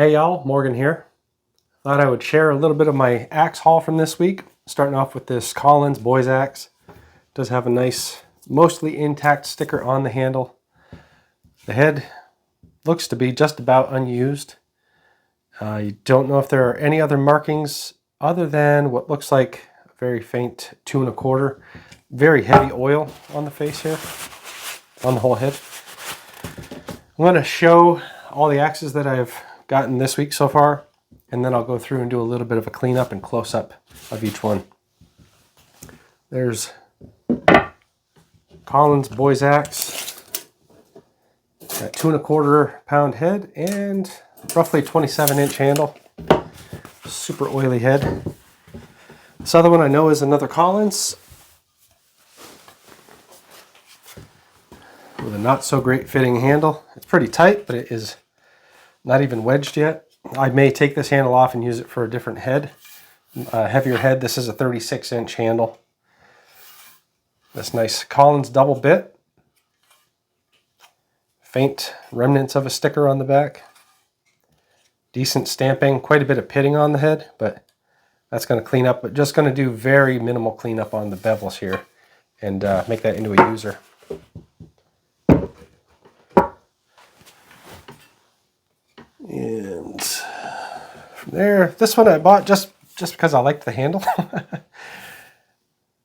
Hey y'all, Morgan here. Thought I would share a little bit of my axe haul from this week. Starting off with this Collins boys axe. Does have a nice, mostly intact sticker on the handle. The head looks to be just about unused. You don't know if there are any other markings other than what looks like a very faint 2 1/4. Very heavy oil on the face here, on the whole head. I'm going to show all the axes that I've gotten this week so far, and then I'll go through and do a little bit of a cleanup and close-up of each one. There's Collins boys axe, that 2 1/4 pound head and roughly 27-inch handle. Super oily head. This other one I know is another Collins with a not so great fitting handle. It's pretty tight, but it is not even wedged yet. I may take this handle off and use it for a different head, a heavier head. This is a 36-inch handle. This nice Collins double bit. Faint remnants of a sticker on the back. Decent stamping, quite a bit of pitting on the head, but that's going to clean up. But just going to do very minimal cleanup on the bevels here and make that into a user. And from there, this one I bought just because I liked the handle.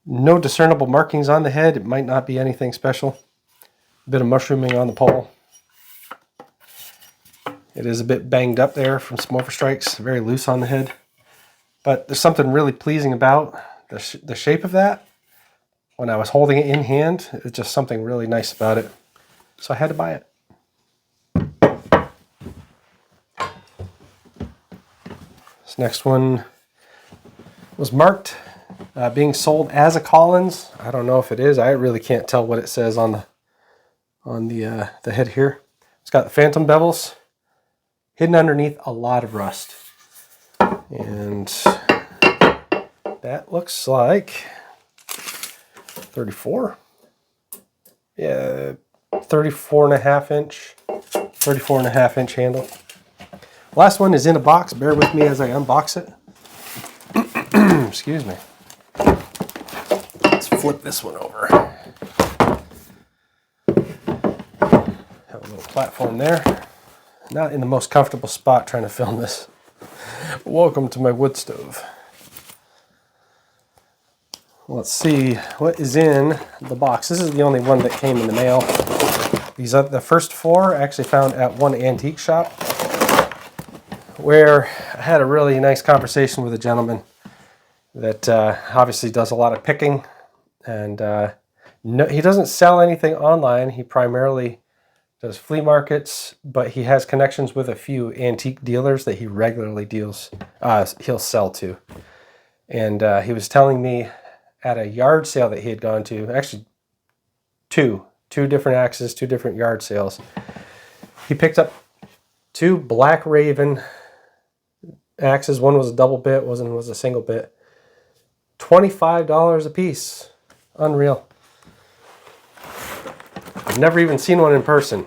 No discernible markings on the head. It might not be anything special. A bit of mushrooming on the pole. It is a bit banged up there from some overstrikes, very loose on the head. But there's something really pleasing about the shape of that. When I was holding it in hand, it's just something really nice about it. So I had to buy it. This next one was marked being sold as a Collins. I don't know if it is. I really can't tell what it says on the head here. It's got the phantom bevels hidden underneath a lot of rust. And that looks like 34. Yeah, 34.5 inch handle. Last one is in a box. Bear with me as I unbox it. Excuse me. Let's flip this one over. Have a little platform there. Not in the most comfortable spot trying to film this. Welcome to my wood stove. Let's see what is in the box. This is the only one that came in the mail. These are the first 4 actually found at one antique shop, where I had a really nice conversation with a gentleman that obviously does a lot of picking, and he doesn't sell anything online. He primarily does flea markets, but he has connections with a few antique dealers that he regularly he'll sell to. And he was telling me at a yard sale that he had gone to, actually two different axes, 2 different yard sales, he picked up 2 Black Raven axes. One was a double bit, one was a single bit. $25 a piece. Unreal. I've never even seen one in person.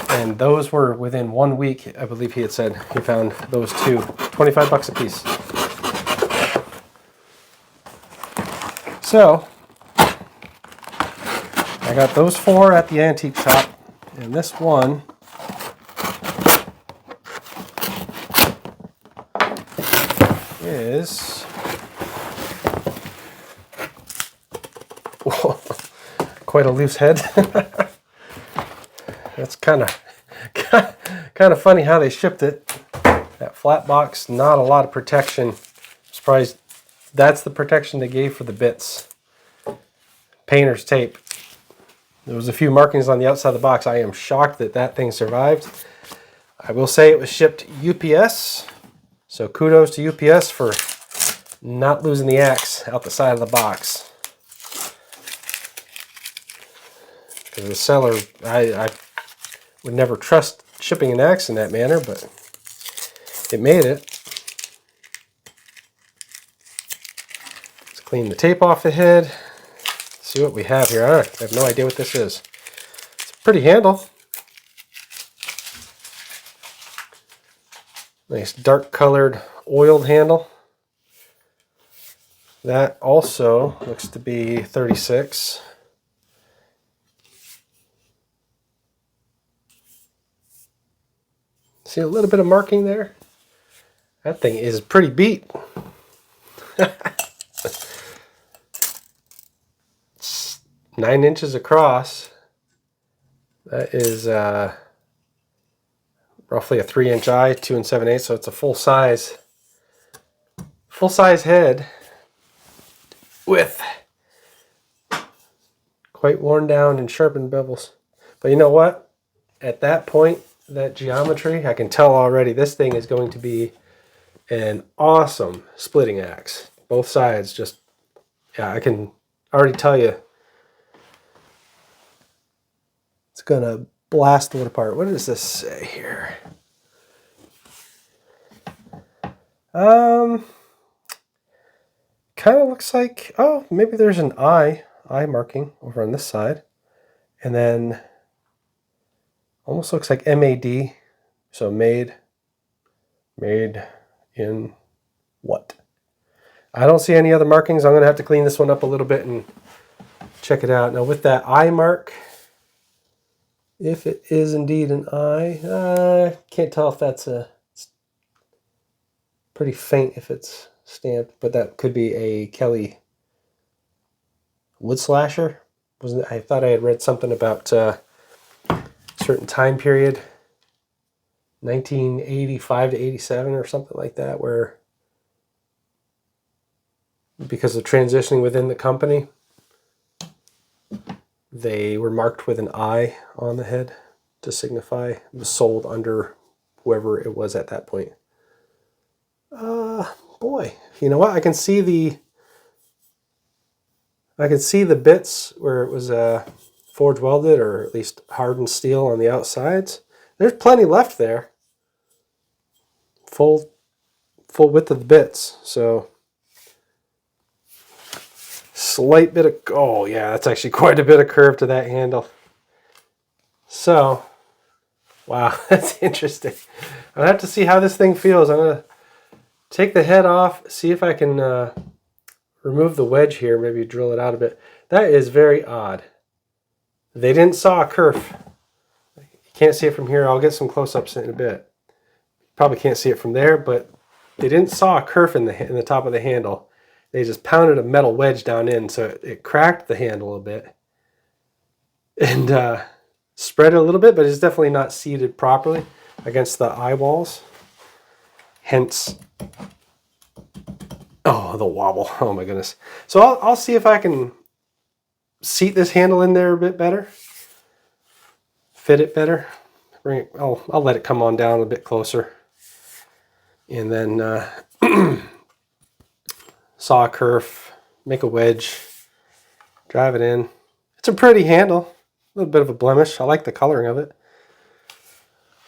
And those were within 1 week, I believe he had said he found those 2. 25 bucks a piece. So, I got those 4 at the antique shop, and this one is quite a loose head. That's kind of funny how they shipped it. That flat box, not a lot of protection. I'm surprised that's the protection they gave for the bits. Painter's tape. There was a few markings on the outside of the box. I am shocked that that thing survived. I will say it was shipped UPS. So kudos to UPS for not losing the axe out the side of the box. Because the seller, I would never trust shipping an axe in that manner, but it made it. Let's clean the tape off the head. See what we have here. I have no idea what this is. It's a pretty handle. Nice dark colored oiled handle. That also looks to be 36. See a little bit of marking there? That thing is pretty beat. It's 9 inches across. That is roughly a 3-inch eye, 2 7/8, so it's a full size head with quite worn down and sharpened bevels. But you know what? At that point, that geometry, I can tell already this thing is going to be an awesome splitting axe. Both sides just, yeah, I can already tell you it's gonna blast wood apart. What does this say here? Kind of looks like, oh, maybe there's an eye marking over on this side. And then almost looks like MAD. So made in what? I don't see any other markings. I'm going to have to clean this one up a little bit and check it out. Now with that eye mark, if it is indeed an eye, I can't tell if that's it's pretty faint if it's stamped, but that could be a Kelly wood slasher. I thought I had read something about a certain time period, 1985 to 87 or something like that, where because of transitioning within the company, they were marked with an eye on the head to signify it was sold under whoever it was at that point. Boy, you know what? I can see the bits where it was forge welded or at least hardened steel on the outsides. There's plenty left there. Full width of the bits. So slight bit of, oh yeah, that's actually quite a bit of curve to that handle. So, wow, that's interesting. I'll have to see how this thing feels. I'm gonna take the head off, see if I can remove the wedge here, maybe drill it out a bit. That is very odd. They didn't saw a kerf. You can't see it from here. I'll get some close-ups in a bit. Probably can't see it from there, but they didn't saw a kerf in the top of the handle. They just pounded a metal wedge down in, so it cracked the handle a bit and spread it a little bit, but it's definitely not seated properly against the eye walls. Hence, oh, the wobble. Oh my goodness. So I'll see if I can seat this handle in there a bit better, fit it better. Bring it. I'll let it come on down a bit closer, and then saw a kerf, make a wedge, drive it in. It's a pretty handle. A little bit of a blemish. I like the coloring of it,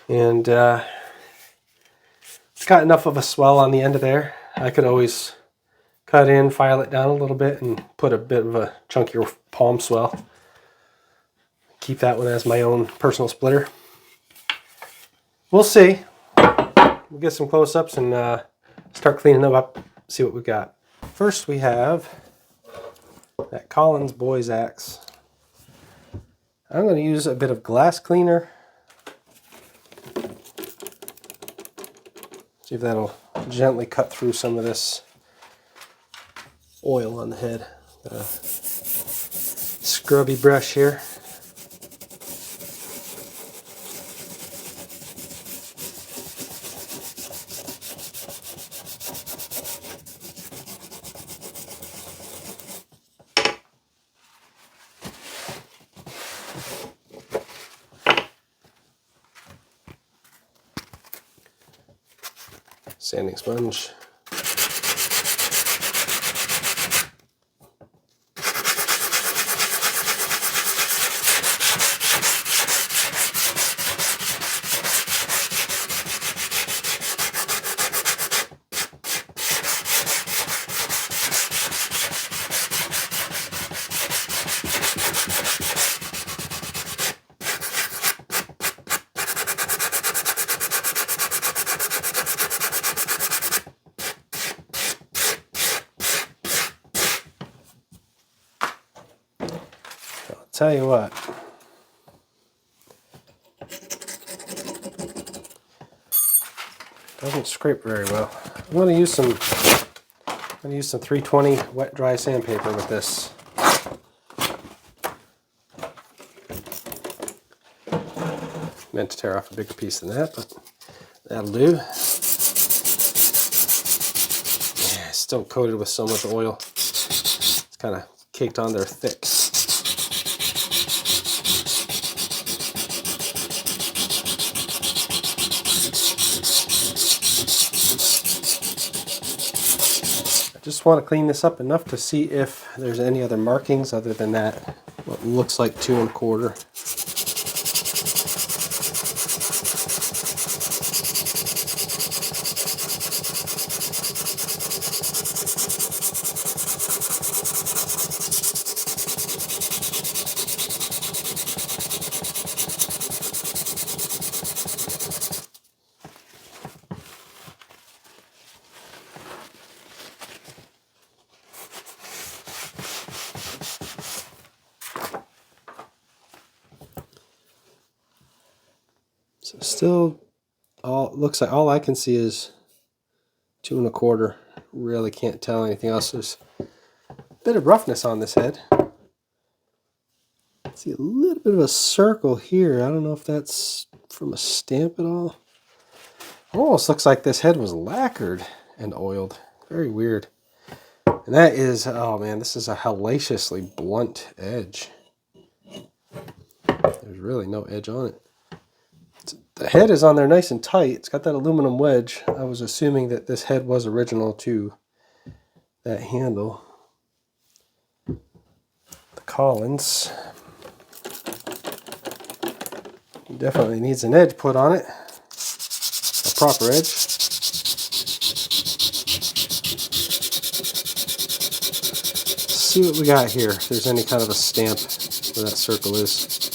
and it's got enough of a swell on the end of there. I could always cut in, file it down a little bit, and put a bit of a chunkier palm swell. Keep that one as my own personal splitter. We'll see. We'll get some close-ups and start cleaning them up, see what we got. First we have that Collins Boys Axe. I'm going to use a bit of glass cleaner. See if that'll gently cut through some of this oil on the head. Scrubby brush here. Sanding sponge. tell you what. Doesn't scrape very well. I'm going to use some 320 wet dry sandpaper with this. Meant to tear off a bigger piece than that, but that'll do. Yeah, it's still coated with so much oil. It's kind of caked on there thick. Just want to clean this up enough to see if there's any other markings other than that, what looks like 2 1/4. So still, looks like all I can see is 2 1/4. Really can't tell anything else. There's a bit of roughness on this head. See a little bit of a circle here. I don't know if that's from a stamp at all. Almost looks like this head was lacquered and oiled. Very weird. And that is, oh man, this is a hellaciously blunt edge. There's really no edge on it. The head is on there nice and tight. It's got that aluminum wedge. I was assuming that this head was original to that handle. The Collins definitely needs an edge put on it. A proper edge. Let's see what we got here. If there's any kind of a stamp where that circle is.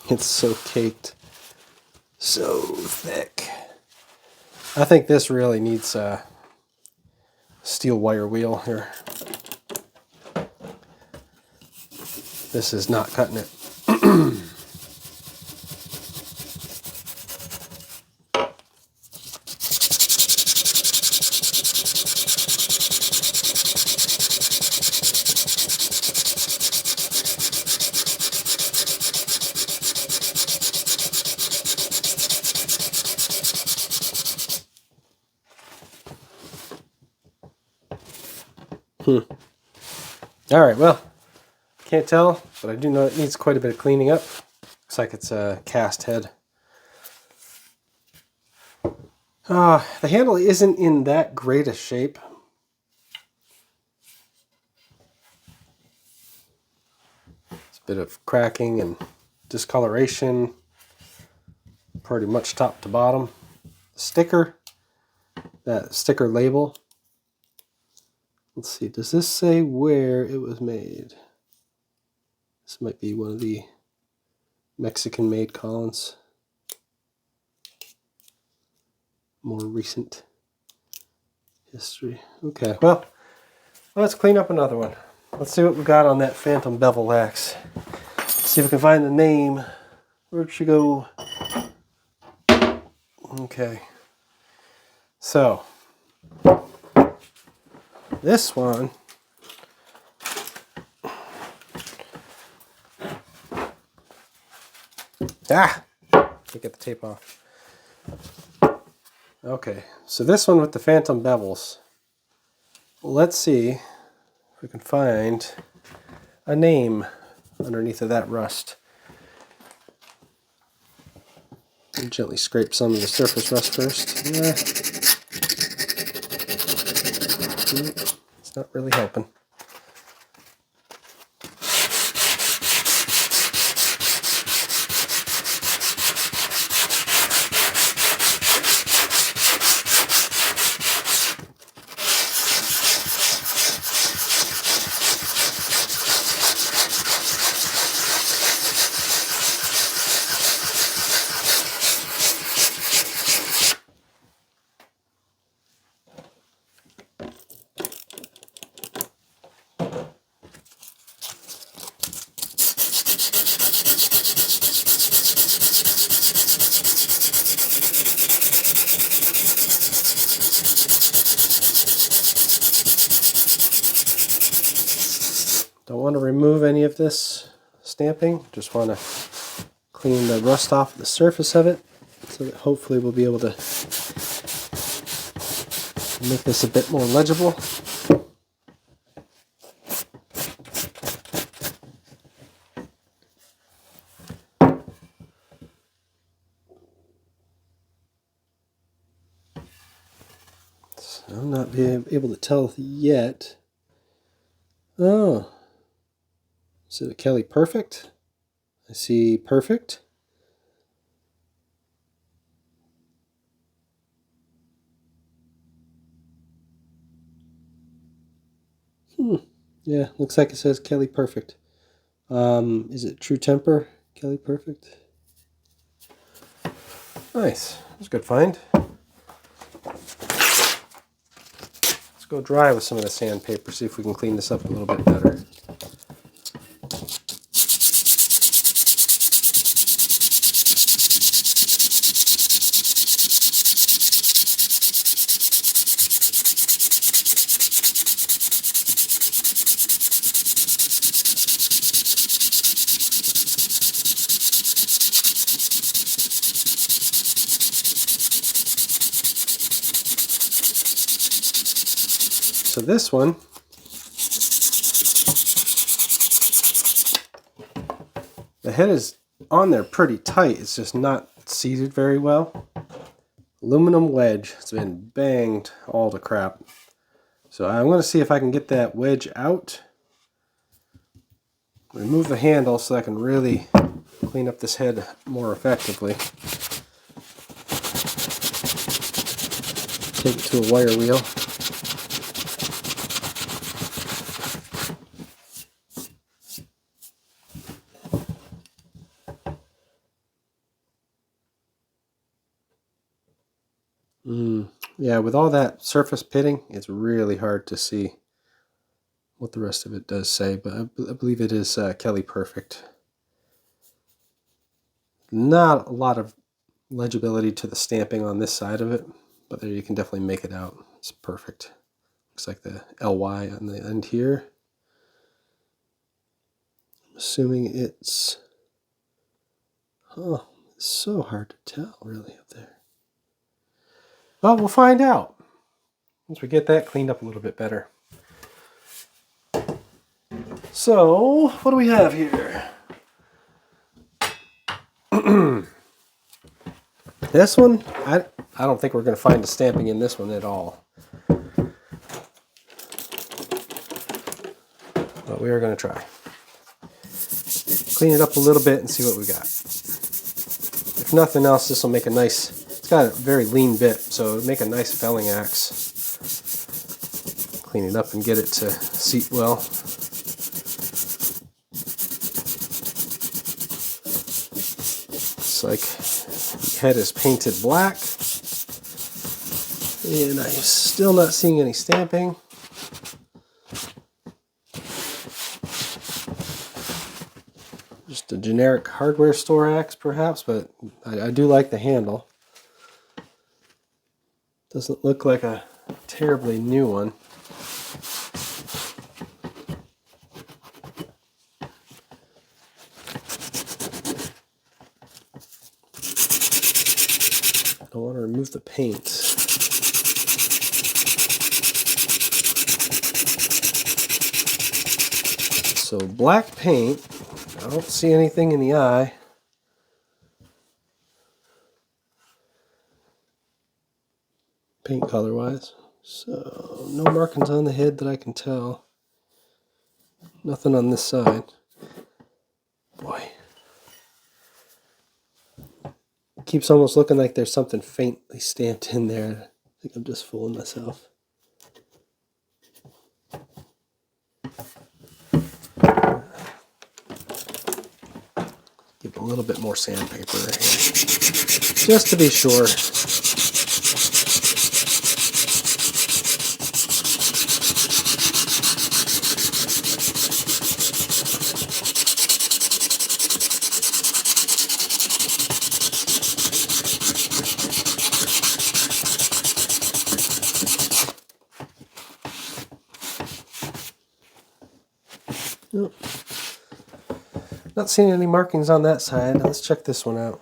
It's so caked, so thick. I think this really needs a steel wire wheel here. This is not cutting it. All right, well, can't tell, but I do know it needs quite a bit of cleaning up. Looks like it's a cast head. The handle isn't in that great a shape. It's a bit of cracking and discoloration, pretty much top to bottom. The sticker, that sticker label. Let's see, does this say where it was made? This might be one of the Mexican-made Collins. More recent history. Okay, well, let's clean up another one. Let's see what we got on that Phantom Bevel axe. See if we can find the name. Where'd she go? Okay. So, this one can't get the tape off. Okay, so this one with the Phantom Bevels. Let's see if we can find a name underneath of that rust. And gently scrape some of the surface rust first. It's not really helping. Don't want to remove any of this stamping, just want to clean the rust off the surface of it so that hopefully we'll be able to make this a bit more legible. So I'm not being able to tell yet. Oh, is it a Kelly Perfect? I see Perfect. Yeah, looks like it says Kelly Perfect. Is it True Temper? Kelly Perfect? Nice. That's a good find. Let's go dry with some of the sandpaper, see if we can clean this up a little bit better. So this one, the head is on there pretty tight. It's just not seated very well. Aluminum wedge. It's been banged all to crap. So I'm going to see if I can get that wedge out. Remove the handle so I can really clean up this head more effectively. Take it to a wire wheel. Yeah, with all that surface pitting, it's really hard to see what the rest of it does say, but I believe it is Kelly Perfect. Not a lot of legibility to the stamping on this side of it, but there you can definitely make it out. It's perfect. Looks like the LY on the end here. I'm assuming it's... Oh, it's so hard to tell really up there. Well, we'll find out once we get that cleaned up a little bit better. So, what do we have here? This one, I don't think we're going to find the stamping in this one at all. But we are going to try. Clean it up a little bit and see what we got. If nothing else, this will make a nice... It's got a very lean bit, so it'll make a nice felling axe. Clean it up and get it to seat well. Looks like the head is painted black. And I'm still not seeing any stamping. Just a generic hardware store axe perhaps, but I do like the handle. Doesn't look like a terribly new one. I don't want to remove the paint. So black paint, I don't see anything in the eye. Paint color wise. So no markings on the head that I can tell. Nothing on this side. Boy. Keeps almost looking like there's something faintly stamped in there. I think I'm just fooling myself. Give a little bit more sandpaper right here. Just to be sure. Nope. Not seeing any markings on that side. Let's check this one out.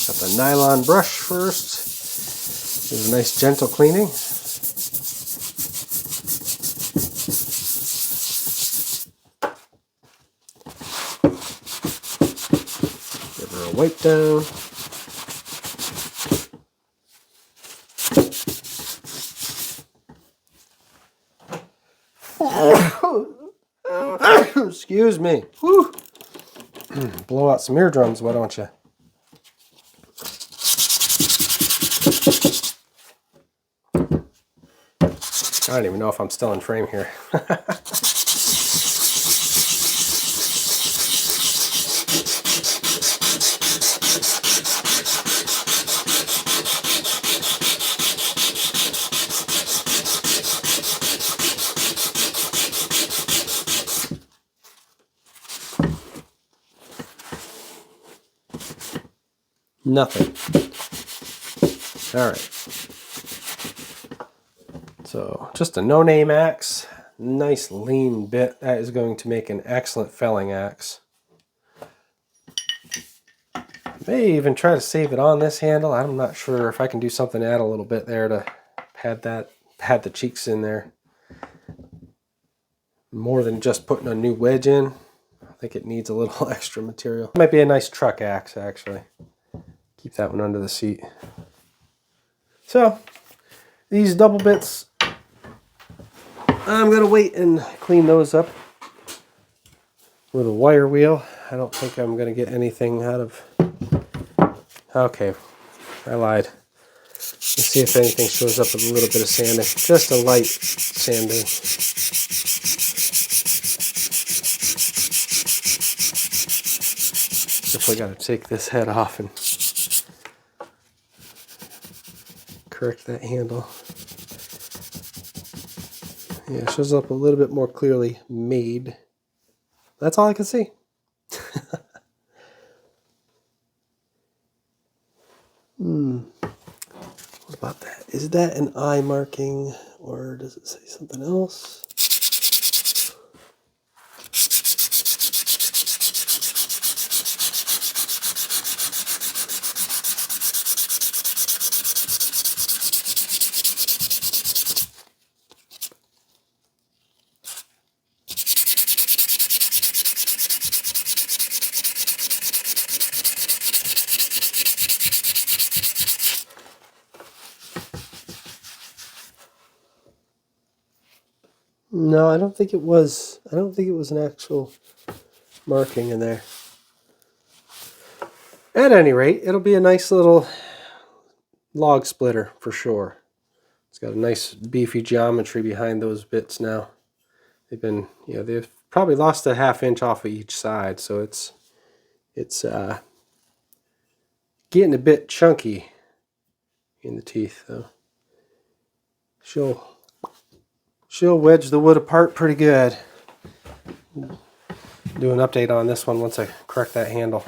Got the nylon brush first. There's a nice gentle cleaning. Give her a wipe down. Excuse me. Whew. Blow out some eardrums, why don't you? I don't even know if I'm still in frame here. Nothing. All right. So just a no-name axe. Nice lean bit. That is going to make an excellent felling axe. May even try to save it on this handle. I'm not sure if I can do something to add a little bit there to pad the cheeks in there. More than just putting a new wedge in. I think it needs a little extra material. Might be a nice truck axe, actually. Keep that one under the seat. So, these double bits, I'm going to wait and clean those up with a wire wheel. I don't think I'm going to get anything out of... Okay, I lied. Let's see if anything shows up with a little bit of sanding. Just a light sanding. Definitely got to take this head off and correct that handle. Yeah, it shows up a little bit more clearly made. That's all I can see. What about that? Is that an eye marking or does it say something else? No, I don't think it was. I don't think it was an actual marking in there. At any rate, it'll be a nice little log splitter for sure. It's got a nice beefy geometry behind those bits now. They've been, they've probably lost a ½ inch off of each side, so it's getting a bit chunky in the teeth though. She'll wedge the wood apart pretty good. Do an update on this one once I correct that handle.